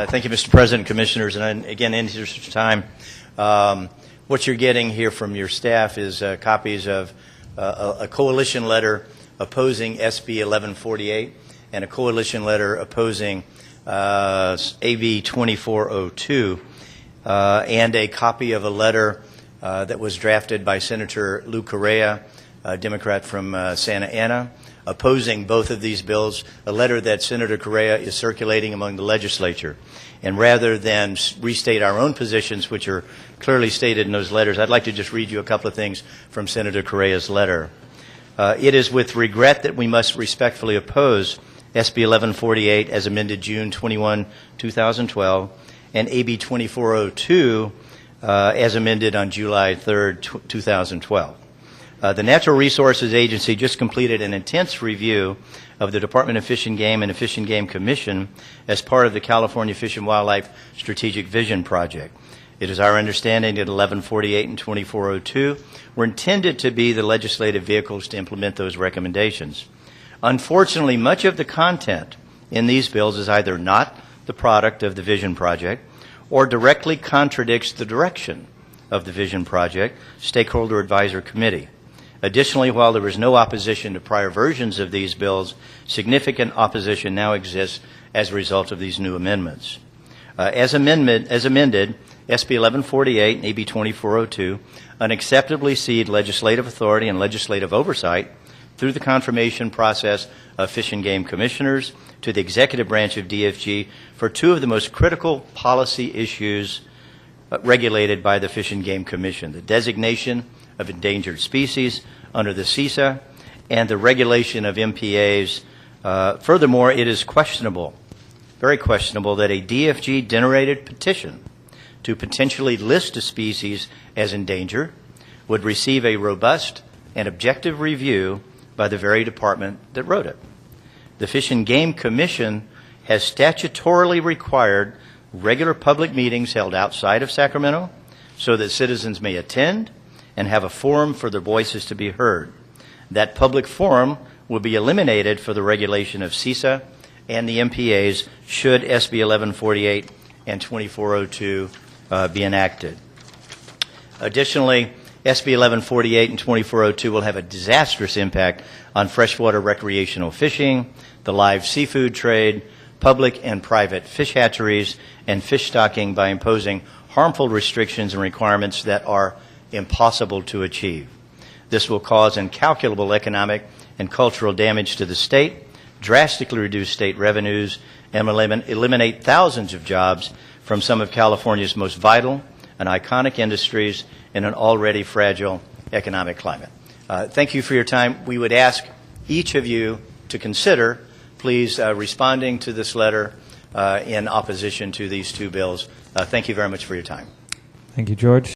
Thank you, Mr. President, Commissioners, and again, in the interest of time, what you're getting here from your staff is copies of a coalition letter opposing SB 1148 and a coalition letter opposing AB 2402, and a copy of a letter that was drafted by Senator Lou Correa, a Democrat from Santa Ana, opposing both of these bills, a letter that Senator Correa is circulating among the legislature. And rather than restate our own positions, which are clearly stated in those letters, I'd like to just read you a couple of things from Senator Correa's letter. It is with regret that we must respectfully oppose SB 1148 as amended June 21, 2012, and AB 2402 as amended on July 3, 2012. The Natural Resources Agency just completed an intense review of the Department of Fish and Game and the Fish and Game Commission as part of the California Fish and Wildlife Strategic Vision Project. It is our understanding that 1148 and 2402 were intended to be the legislative vehicles to implement those recommendations. Unfortunately, much of the content in these bills is either not the product of the Vision Project or directly contradicts the direction of the Vision Project Stakeholder Advisor Committee. Additionally, while there was no opposition to prior versions of these bills, significant opposition now exists as a result of these new amendments. As amended, SB 1148 and AB 2402 unacceptably cede legislative authority and legislative oversight through the confirmation process of Fish and Game Commissioners to the executive branch of DFG for two of the most critical policy issues regulated by the Fish and Game Commission, the designation of endangered species under the CISA and the regulation of MPAs. Furthermore, it is questionable, very questionable, that a DFG-generated petition to potentially list a species as endangered would receive a robust and objective review by the very department that wrote it. The Fish and Game Commission has statutorily required regular public meetings held outside of Sacramento so that citizens may attend and have a forum for their voices to be heard. That public forum will be eliminated for the regulation of CISA and the MPAs should SB 1148 and 2402 be enacted. Additionally, SB 1148 and 2402 will have a disastrous impact on freshwater recreational fishing, the live seafood trade, public and private fish hatcheries, and fish stocking by imposing harmful restrictions and requirements that are impossible to achieve. This will cause incalculable economic and cultural damage to the state, drastically reduce state revenues, and eliminate thousands of jobs from some of California's most vital and iconic industries in an already fragile economic climate. Thank you for your time. We would ask each of you to consider, please, responding to this letter in opposition to these two bills. Thank you very much for your time. Thank you, George.